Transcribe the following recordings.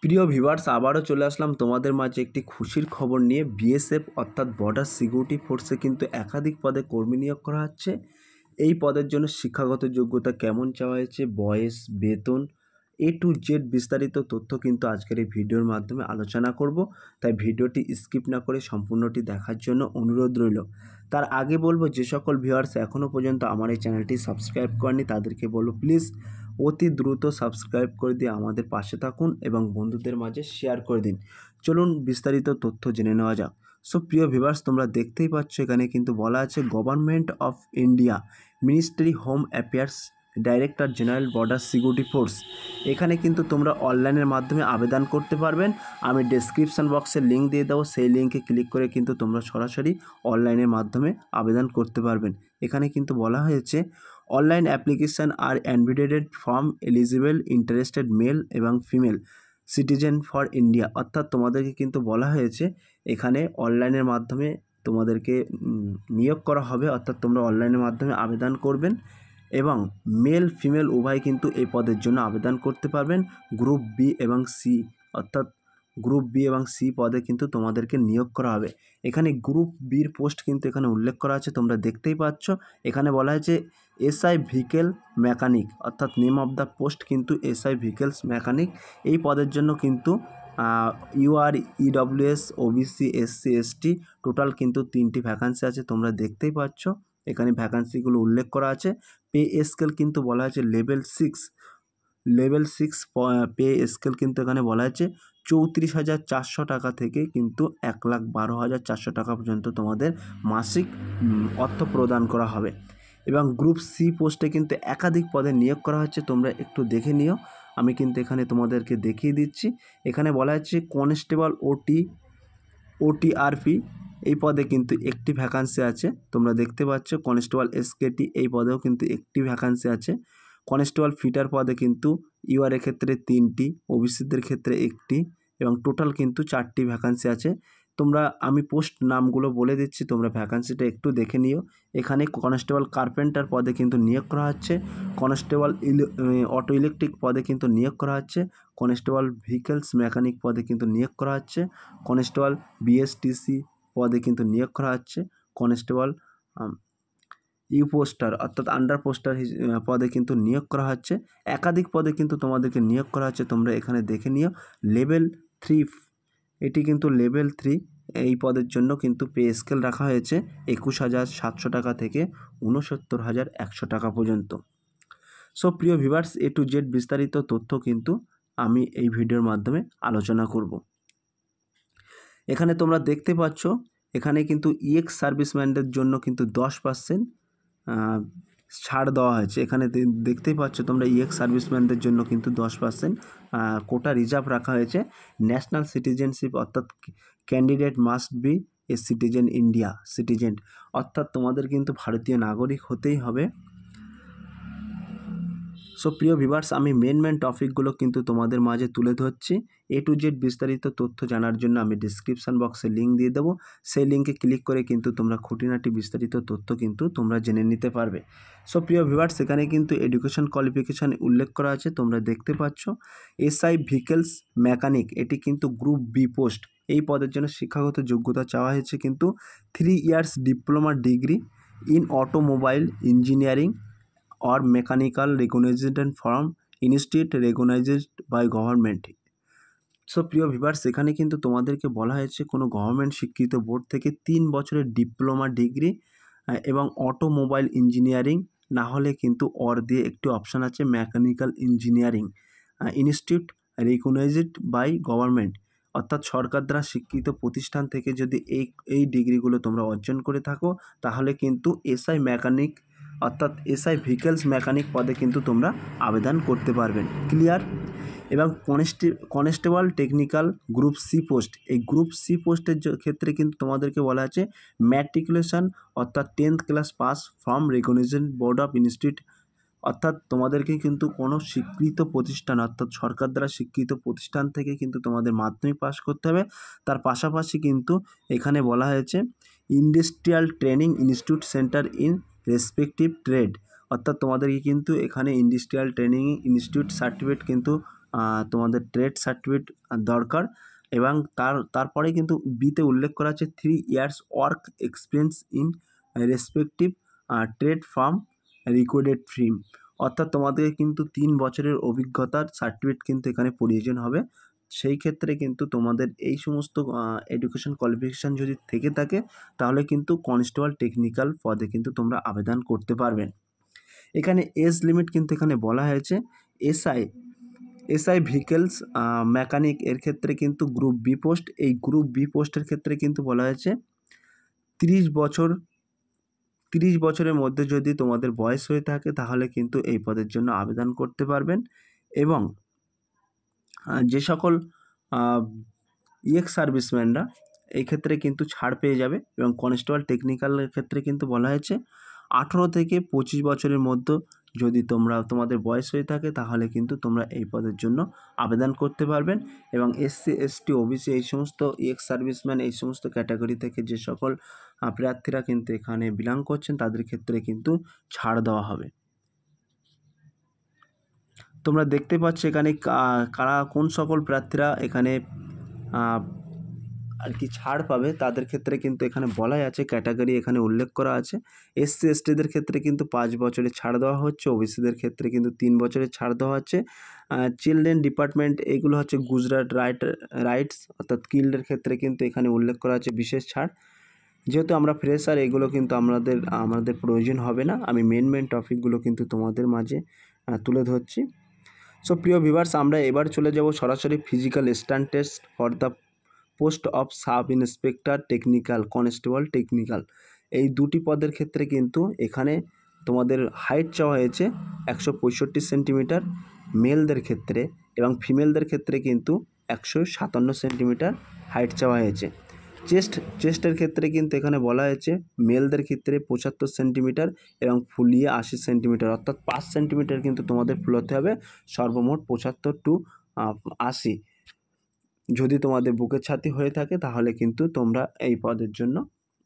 প্রিয় ভিউয়ার্স, আবারও চলে আসলাম তোমাদের মাঝে একটি খুশির খবর নিয়ে। বিএসএফ অর্থাৎ বর্ডার সিকিউরিটি ফোর্সে কিন্তু একাধিক পদে কর্মী নিয়োগ করা হচ্ছে। এই পদের জন্য শিক্ষাগত যোগ্যতা কেমন চাওয়া হয়েছে, বয়স, বেতন, A to Z বিস্তারিত তথ্য কিন্তু আজকের এই ভিডিওর মাধ্যমে আলোচনা করব। তাই ভিডিওটি স্কিপ না করে সম্পূর্ণটি দেখার জন্য অনুরোধ রইল। তার আগে বলবো, যে সকল ভিউয়ার্স এখনও পর্যন্ত আমার এই চ্যানেলটি সাবস্ক্রাইব করেনি তাদেরকে বলবো প্লিজ অতি দ্রুত সাবস্ক্রাইব করে দিয়ে আমাদের পাশে থাকুন এবং বন্ধুদের মাঝে শেয়ার করে দিন। চলুন বিস্তারিত তথ্য জেনে নেওয়া যাক। সো প্রিয় ভিউয়ার্স, তোমরা দেখতেই পাচ্ছ এখানে কিন্তু বলা আছে government of India, ministry home affairs, director general border security force. এখানে কিন্তু তোমরা অনলাইনের মাধ্যমে আবেদন করতে পারবেন। আমি ডেসক্রিপশন বক্সে লিঙ্ক দিয়ে দেবো, সেই লিঙ্কে ক্লিক করে কিন্তু তোমরা সরাসরি অনলাইনের মাধ্যমে আবেদন করতে পারবেন। এখানে কিন্তু বলা হয়েছে অনলাইন অ্যাপ্লিকেশান আর invited from eligible interested male এবং ফিমেল সিটিজেন ফর ইন্ডিয়া। অর্থাৎ তোমাদেরকে কিন্তু বলা হয়েছে এখানে অনলাইনের মাধ্যমে তোমাদেরকে নিয়োগ করা হবে। অর্থাৎ তোমরা অনলাইনের মাধ্যমে আবেদন করবেন এবং মেল ফিমেল উভয় কিন্তু এই পদের জন্য আবেদন করতে পারবেন। গ্রুপ বি এবং সি, অর্থাৎ গ্রুপ বি এবং সি পদে কিন্তু তোমাদেরকে নিয়োগ করা হবে। এখানে গ্রুপ বির পোস্ট কিন্তু এখানে উল্লেখ করা আছে, তোমরা দেখতেই পাচ্ছ। এখানে বলা হয়েছে এসআই ভেহিকেল মেকানিক, অর্থাৎ নেম অফ দ্য পোস্ট কিন্তু এসআই ভেহিকেলস মেকানিক। এই পদের জন্য কিন্তু UR, EWS, OBC, SC, ST total কিন্তু 3টি ভ্যাকান্সি আছে, তোমরা দেখতেই পাচ্ছ। এখানে ভ্যাকান্সিগুলো উল্লেখ করা আছে। পে স্কেল কিন্তু বলা হয়েছে লেভেল 6 পে স্কেল কিন্তু এখানে বলা হয়েছে 34,400 টাকা থেকে কিন্তু 1,12,400 টাকা পর্যন্ত তোমাদের মাসিক অর্থ প্রদান করা হবে। এবং গ্রুপ সি পোস্টে কিন্তু একাধিক পদে নিয়োগ করা হচ্ছে, তোমরা একটু দেখে নিও। আমি কিন্তু এখানে তোমাদেরকে দেখিয়ে দিচ্ছি। এখানে বলা হচ্ছে কনস্টেবল ওটিআরপি, এই পদে কিন্তু একটি ভ্যাকান্সি আছে, তোমরা দেখতে পাচ্ছ। কনস্টেবল এসকেটি, এই পদেও কিন্তু একটি ভ্যাকান্সি আছে। কনস্টেবল ফিটার পদে কিন্তু ইউআর ক্ষেত্রে 3টি, ওবিসিদের ক্ষেত্রে 1টি এবং টোটাল কিন্তু 4টি ভ্যাকান্সি আছে। আমি পোস্ট নামগুলো বলে দিচ্ছি, তোমরা ভ্যাকান্সিটা একটু দেখে নিও। এখানে কনস্টেবল কার্পেন্টার পদে কিন্তু নিয়োগ করা হচ্ছে। কনস্টেবল অটো ইলেকট্রিক পদে কিন্তু নিয়োগ করা হচ্ছে। কনস্টেবল ভেহিকেলস মেকানিক পদে কিন্তু নিয়োগ করা হচ্ছে। কনস্টেবল বিএসটিসি পদে কিন্তু নিয়োগ করা হচ্ছে। কনস্টেবল ইউ পোস্টার অর্থাৎ আন্ডার পোস্টার পদে কিন্তু নিয়োগ করা হচ্ছে। একাধিক পদে কিন্তু তোমাদেরকে নিয়োগ করা হচ্ছে, তোমরা এখানে দেখে নিও। লেভেল 3, এটি কিন্তু লেভেল 3, এই পদের জন্য কিন্তু পে স্কেল রাখা হয়েছে 21,700 টাকা থেকে 69,100 টাকা পর্যন্ত। সো প্রিয় ভিউয়ার্স, A to Z বিস্তারিত তথ্য কিন্তু আমি এই ভিডিওর মাধ্যমে আলোচনা করব। এখানে তোমরা দেখতে পাচ্ছ, এখানে কিন্তু ইএক্স সার্ভিসম্যানদের জন্য কিন্তু 10% ছাড় দেওয়া হয়েছে। এখানে দেখতেই পাচ্ছ তোমরা, ইএক্স সার্ভিসম্যানদের জন্য কিন্তু 10% কোটা রিজার্ভ রাখা হয়েছে। ন্যাশনাল সিটিজেনশিপ, অর্থাৎ candidate must B a citizen, অর্থাৎ তোমাদের কিন্তু ভারতীয় নাগরিক হতেই হবে। সো প্রিয় ভিউয়ার্স, আমি মেন টপিকগুলো কিন্তু তোমাদের মাঝে তুলে ধরছি। A to Z বিস্তারিত তথ্য জানার জন্য আমি ডিসক্রিপশান বক্সে লিঙ্ক দিয়ে দেবো, সেই লিঙ্কে ক্লিক করে কিন্তু তোমরা খুঁটিনাটি বিস্তারিত তথ্য কিন্তু তোমরা জেনে নিতে পারবে। সো প্রিয় ভিউয়ার্স, এখানে কিন্তু এডুকেশন কোয়ালিফিকেশান উল্লেখ করা আছে, তোমরা দেখতে পাচ্ছ। এসআই ভেহিকেলস মেকানিক, এটি কিন্তু গ্রুপ বি পোস্ট। এই পদের জন্য শিক্ষাগত যোগ্যতা চাওয়া হয়েছে কিন্তু 3 years diploma degree in automobile engineering or mechanical recognized from institute recognized by government। So প্রিয় ভিউয়ার্স, এখানে কিন্তু তোমাদেরকে বলা হয়েছে কোনো গভর্নমেন্ট স্বীকৃত বোর্ড থেকে 3 বছরের ডিপ্লোমা ডিগ্রি এবং অটোমোবাইল ইঞ্জিনিয়ারিং, না হলে কিন্তু অর দিয়ে একটি অপশান আছে mechanical engineering institute recognised by government, অর্থাৎ সরকার দ্বারা স্বীকৃত প্রতিষ্ঠান থেকে যদি এই ডিগ্রিগুলো তোমরা অর্জন করে থাকো, তাহলে কিন্তু এসআই মেকানিক অর্থাৎ এসআই ভেহিকেলস মেকানিক পদে কিন্তু তোমরা আবেদন করতে পারবেন। ক্লিয়ার? এবং constable technical group C post, এই গ্রুপ সি পোস্টের ক্ষেত্রে কিন্তু তোমাদেরকে বলা আছে ম্যাট্রিকুলেশন, অর্থাৎ 10th class pass from recognised board of institute, অর্থাৎ তোমাদেরকে কিন্তু কোনো স্বীকৃত প্রতিষ্ঠান, অর্থাৎ সরকার দ্বারা স্বীকৃত প্রতিষ্ঠান থেকে কিন্তু তোমাদের মাধ্যমিক পাস করতে হবে। তার পাশাপাশি কিন্তু এখানে বলা হয়েছে industrial training institute centre in respective trade, অর্থাৎ তোমাদেরকে কিন্তু এখানে ইন্ডাস্ট্রিয়াল ট্রেনিং ইনস্টিটিউট সার্টিফিকেট কিন্তু তোমাদের ট্রেড সার্টিফিকেট দরকার, এবং তারপরে কিন্তু বিতে উল্লেখ করা আছে 3 years work experience in respective trade firm required ফিম, অর্থাৎ তোমাদের কিন্তু 3 বছরের অভিজ্ঞতার সার্টিফিকেট কিন্তু এখানে প্রয়োজন হবে। সেই ক্ষেত্রে কিন্তু তোমাদের এই সমস্ত এডুকেশন কোয়ালিফিকেশান যদি থেকে থাকে তাহলে কিন্তু কনস্টেবল টেকনিক্যাল পদে কিন্তু তোমরা আবেদন করতে পারবেন। এখানে এজ লিমিট কিন্তু এখানে বলা হয়েছে এসআই ভেহিকেলস মেকানিক এর ক্ষেত্রে কিন্তু গ্রুপ বি পোস্ট, এই গ্রুপ বি পোস্টের ক্ষেত্রে কিন্তু বলা হয়েছে 30 বছরের মধ্যে যদি তোমাদের বয়স হয়ে থাকে তাহলে কিন্তু এই পদের জন্য আবেদন করতে পারবেন। এবং যে সকল সার্ভিসম্যানরা এই ক্ষেত্রে কিন্তু ছাড় পেয়ে যাবে। এবং কনস্টেবল টেকনিক্যালের ক্ষেত্রে কিন্তু বলা হয়েছে 18 থেকে 25 বছরের মধ্যে যদি তোমাদের বয়স হয়ে থাকে তাহলে কিন্তু তোমরা এই পদের জন্য আবেদন করতে পারবেন। এবং এসসি এসটি ওবিসি এই সমস্ত সার্ভিসম্যান এই সমস্ত ক্যাটাগরি থেকে যে সকল প্রার্থীরা কিন্তু এখানে বিলং করছেন তাদের ক্ষেত্রে কিন্তু ছাড় দেওয়া হবে। তোমরা দেখতে পাচ্ছ এখানে কারা কোন সকল প্রার্থীরা এখানে আর কি ছাড় পাবে তাদের ক্ষেত্রে কিন্তু এখানে বলাই আছে, ক্যাটাগরি এখানে উল্লেখ করা আছে। এসসি এসটিদের ক্ষেত্রে কিন্তু 5 বছরের ছাড় দেওয়া হচ্ছে, ওবিসিদের ক্ষেত্রে কিন্তু 3 বছরের ছাড় দেওয়া হচ্ছে। চিলড্রেন ডিপার্টমেন্ট এগুলো হচ্ছে গুজরাট রাইটস অর্থাৎ কিল্ডের ক্ষেত্রে কিন্তু এখানে উল্লেখ করা আছে বিশেষ ছাড়। যেহেতু আমরা ফ্রেশার এগুলো কিন্তু আমাদের প্রয়োজন হবে না, আমি মেন টপিকগুলো কিন্তু তোমাদের মাঝে তুলে ধরছি। সো প্রিয় ভিউয়ার্স, আমরা এবার চলে যাব সরাসরি physical stand test for the post of sub inspector technical constable technical, এই দুটি পদের ক্ষেত্রে কিন্তু এখানে তোমাদের হাইট চাওয়া হয়েছে 165 সেন্টিমিটার মেলদের ক্ষেত্রে, এবং ফিমেলদের ক্ষেত্রে কিন্তু 157 সেন্টিমিটার হাইট চাওয়া হয়েছে। চেস্টের ক্ষেত্রে কিন্তু এখানে বলা হয়েছে মেলদের ক্ষেত্রে 75 সেন্টিমিটার এবং ফুলিয়ে 80 সেন্টিমিটার, অর্থাৎ 5 সেন্টিমিটার কিন্তু তোমাদের ফুলাতে হবে, সর্বমোট 75 টু 80। যদি তোমাদের বুকের ছাতি হয়ে থাকে তাহলে কিন্তু তোমরা এই পদের জন্য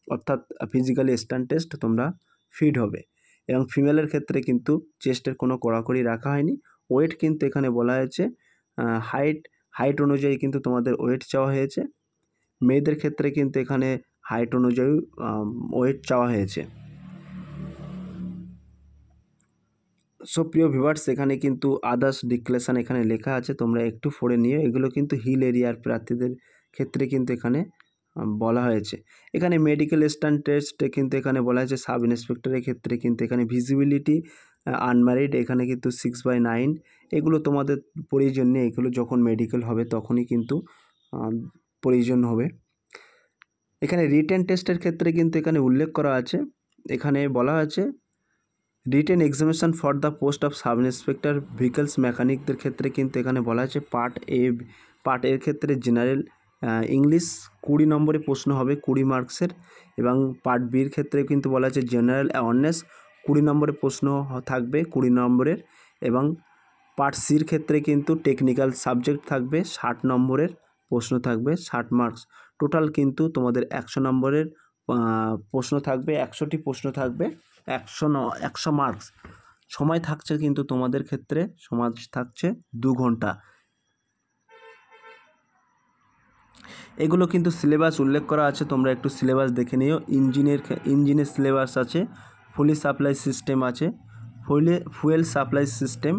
অর্থাৎ ফিজিক্যালি স্ট্যান্ড টেস্ট তোমরা ফিট হবে। এবং ফিমেলের ক্ষেত্রে কিন্তু চেস্টের কোনো কড়াকড়ি রাখা হয়নি। ওয়েট কিন্তু এখানে বলা হয়েছে হাইট অনুযায়ী কিন্তু তোমাদের ওয়েট চাওয়া হয়েছে। মেয়েদের ক্ষেত্রে কিন্তু এখানে হাইট অনুযায়ী ওয়েট চাওয়া হয়েছে। সো প্রিয় ভিউয়ার্স, এখানে কিন্তু আদার্স ডিক্লারেশন এখানে লেখা আছে, তোমরা একটু পড়ে নিও। এগুলো কিন্তু হিল এরিয়ার প্রার্থীদের ক্ষেত্রে কিন্তু এখানে বলা হয়েছে। এখানে মেডিকেল স্ট্যান্ড টেস্টে কিন্তু এখানে বলা হয়েছে সাব ইন্সপেক্টরের ক্ষেত্রে কিন্তু এখানে ভিজিবিলিটি আনম্যারিড এখানে কিন্তু 6/9, এগুলো তোমাদের প্রয়োজন নেই, এগুলো যখন মেডিকেল হবে তখনই কিন্তু প্রয়োজন হবে। এখানে রিটেন টেস্টের ক্ষেত্রে কিন্তু এখানে উল্লেখ করা আছে, এখানে বলা আছে written examination for the post of sub inspector vehicles মেকানিকদের ক্ষেত্রে কিন্তু এখানে বলা আছে পার্ট এর ক্ষেত্রে জেনারেল ইংলিশ 20 নম্বরে প্রশ্ন হবে 20 মার্কসের, এবং পার্ট বির ক্ষেত্রে কিন্তু বলা আছে জেনারেল অ্যাওয়ারনেস 20 নম্বরে প্রশ্ন থাকবে 20 নম্বরের, এবং পার্ট সির ক্ষেত্রে কিন্তু টেকনিক্যাল সাবজেক্ট থাকবে 60 নম্বরের প্রশ্ন থাকবে 60 মার্কস। টোটাল কিন্তু তোমাদের 100 নম্বরের প্রশ্ন থাকবে, 100টি প্রশ্ন থাকবে, 100 মার্কস। সময় থাকছে কিন্তু তোমাদের ক্ষেত্রে সময় থাকছে 2 ঘন্টা। এগুলো কিন্তু সিলেবাস উল্লেখ করা আছে, তোমরা একটু সিলেবাস দেখে নিও। ইঞ্জিনের সিলেবাস আছে, ফুলি সাপ্লাই সিস্টেম আছে, ফুয়েল সাপ্লাই সিস্টেম,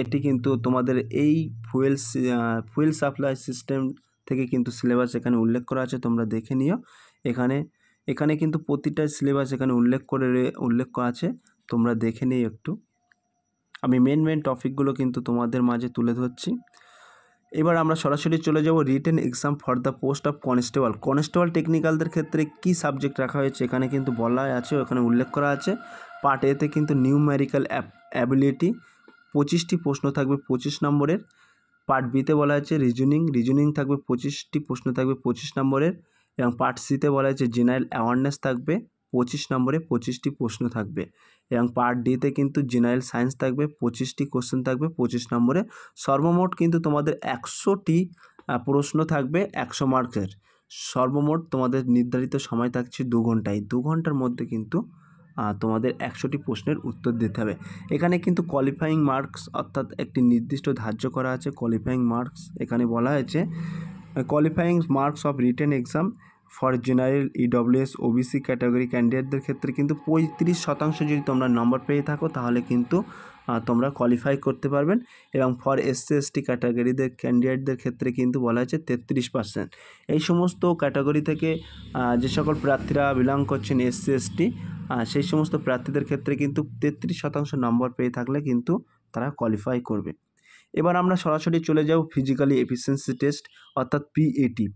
এটি কিন্তু তোমাদের এই ফুয়েল সাপ্লাই সিস্টেম থেকে কিন্তু সিলেবাস এখানে উল্লেখ করা আছে, তোমরা দেখে নিও। এখানে কিন্তু প্রতিটা সিলেবাস এখানে উল্লেখ করা আছে, তোমরা দেখে নিও একটু। আমি মেন টপিকগুলো কিন্তু তোমাদের মাঝে তুলে ধরছি। এবার আমরা সরাসরি চলে যাব written exam for the post of constable টেকনিক্যালদের ক্ষেত্রে কি সাবজেক্ট রাখা হয়েছে এখানে কিন্তু বলা আছে, ওখানে উল্লেখ করা আছে। পার্ট এতে কিন্তু নিউমেরিক্যাল অ্যাবিলিটি 25টি প্রশ্ন থাকবে 25 নম্বরের। পার্ট বিতে বলা আছে রিজনিং থাকবে 25টি প্রশ্ন থাকবে 25 নম্বরের, এবং পার্ট সিতে বলা আছে জেনারেল অ্যাওয়ারনেস থাকবে 25 নম্বরে 25টি প্রশ্ন থাকবে, এবং পার্ট ডিতে কিন্তু জেনারেল সায়েন্স থাকবে 25টি কোশ্চেন থাকবে 25 নম্বরে। সর্বমোট কিন্তু তোমাদের 100টি প্রশ্ন থাকবে 100 মার্কের। সর্বমোট তোমাদের নির্ধারিত সময় থাকছে 2 ঘন্টায়, 2 ঘন্টার মধ্যে কিন্তু তোমাদের 100টি প্রশ্নের উত্তর দিতে হবে। এখানে কিন্তু কোয়ালিফাইং মার্কস অর্থাৎ একটি নির্দিষ্ট ধার্য করা আছে কোয়ালিফাইং মার্কস। এখানে বলা হয়েছে qualifying marks of written exam for general EWS OBC category ক্যান্ডিডেটদের ক্ষেত্রে কিন্তু 35% যদি তোমরা নম্বর পেয়ে থাকো তাহলে কিন্তু তোমরা কোয়ালিফাই করতে পারবেন। এবং ফর এসসি এসটি ক্যাটাগরিদের ক্যান্ডিডেটদের ক্ষেত্রে কিন্তু বলা হয়েছে 33%। এই সমস্ত ক্যাটাগরি থেকে যে সকল প্রার্থীরা বিলং করছেন এসসি এসটি সেই সমস্ত প্রার্থীদের ক্ষেত্রে কিন্তু 33% নম্বর পেয়ে থাকলে কিন্তু তারা কোয়ালিফাই করবে। এবার আমরা সরাসরি চলে যাব ফিজিক্যালি এফিসিয়েন্সি টেস্ট অর্থাৎ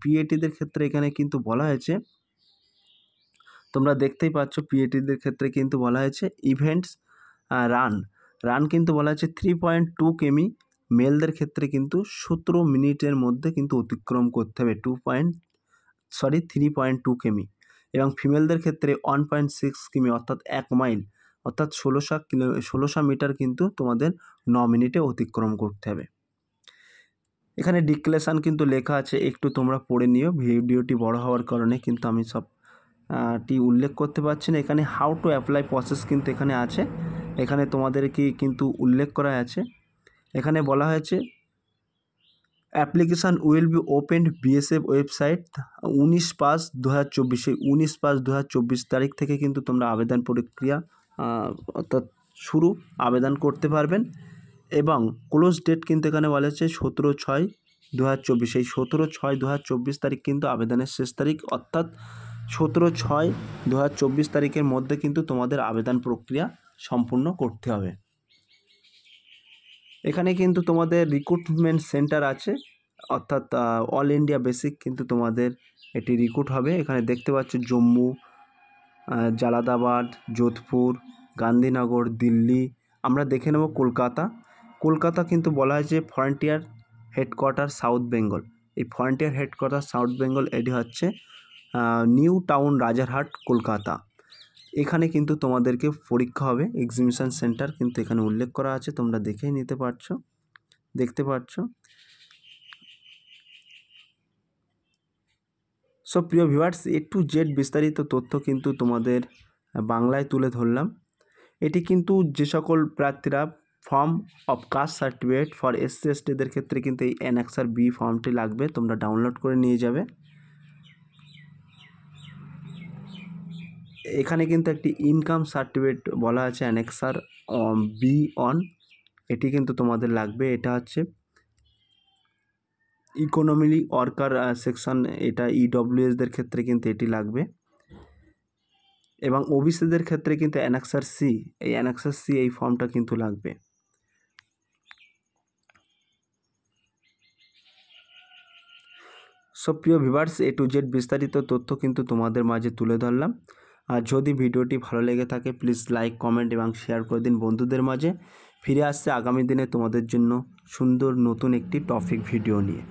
পিএটিদের ক্ষেত্রে। এখানে কিন্তু বলা হয়েছে, তোমরা দেখতেই পাচ্ছ পিএটিদের ক্ষেত্রে কিন্তু বলা হয়েছে ইভেন্টস রান কিন্তু বলা হয়েছে 3.2 কিমি মেলদের ক্ষেত্রে কিন্তু 17 মিনিটের মধ্যে কিন্তু অতিক্রম করতে হবে 3.2 কিমি, এবং ফিমেলদের ক্ষেত্রে 1.6 কিমি অর্থাৎ 1 মাইল অর্থাৎ 1600 মিটার কিন্তু তোমাদের 9 মিনিটে অতিক্রম করতে হবে। এখানে ডিক্লেরেশন কিন্তু লেখা আছে, একটু তোমরা পড়ে নিও, ভিডিওটি বড় হওয়ার কারণে কিন্তু আমি সবটি উল্লেখ করতে পারছি না। এখানে হাউ টু অ্যাপ্লাই প্রসেস কিন্তু এখানে আছে, এখানে তোমাদেরকে কিন্তু উল্লেখ করা আছে। এখানে বলা হয়েছে application will be opened BSF website 19/5/2024, সেই 19/5/2024 তারিখ থেকে কিন্তু তোমরা আবেদন প্রক্রিয়া অর্থাৎ আবেদন করতে পারবেন। এবং ক্লোজ ডেট কিন্তু এখানে বলা হয়েছে 17/6/2024, সেই 17/6/2024 তারিখ কিন্তু আবেদনের শেষ তারিখ, অর্থাৎ 17/6/2024 তারিখের মধ্যে কিন্তু তোমাদের আবেদন প্রক্রিয়া সম্পূর্ণ করতে হবে। এখানে কিন্তু তোমাদের রিক্রুটমেন্ট সেন্টার আছে, অর্থাৎ অল ইন্ডিয়া বেসিক কিন্তু তোমাদের এটি রিক্রুট হবে। এখানে দেখতে পাচ্ছ জম্মু, জালালাবাদ, যোধপুর, গান্ধীনগর, দিল্লি। আমরা দেখে নেব কলকাতা কিন্তু বলা হয়েছে ফ্রন্টিয়ার হেডকোয়ার্টার সাউথ বেঙ্গল। এই ফ্রন্টিয়ার হেডকোয়ার্টার সাউথ বেঙ্গল এটি হচ্ছে নিউ টাউন রাজারহাট কলকাতা। এখানে কিন্তু তোমাদেরকে পরীক্ষা হবে, এক্সামিনেশন সেন্টার কিন্তু এখানে উল্লেখ করা আছে, তোমরা দেখেই দেখতে পাচ্ছ। সো প্রিয় ভিউয়ার্স, A to Z বিস্তারিত তথ্য কিন্তু তোমাদের বাংলায় তুলে ধরলাম। এটি কিন্তু যে সকল প্রার্থীরা form of caste certificate for SC এসটিদের ক্ষেত্রে কিন্তু এই অ্যানেক্সার বি ফর্মটি লাগবে, তোমরা ডাউনলোড করে নিয়ে যাবে। এখানে কিন্তু একটি ইনকাম সার্টিফিকেট বলা আছে অ্যানেক্সার B1, এটি কিন্তু তোমাদের লাগবে। এটা হচ্ছে ইকোনমিলি ওয়ার্কার সেকশন, এটা ইডব্লিউএসদের ক্ষেত্রে কিন্তু এটি লাগবে। এবং ওবিসিদের ক্ষেত্রে কিন্তু অ্যানেক্সার সি, এই অ্যানেক্সার সি এই ফর্মটা কিন্তু লাগবে। সো প্রিয় ভিউয়ার্স, A to Z বিস্তারিত তথ্য কিন্তু তোমাদের মাঝে তুলে ধরলাম। আর যদি ভিডিওটি ভালো লেগে থাকে প্লিজ লাইক, কমেন্ট এবং শেয়ার করে দিন বন্ধুদের মাঝে। ফিরে আসছে আগামী দিনে তোমাদের জন্য সুন্দর নতুন একটি টপিক ভিডিও নিয়ে।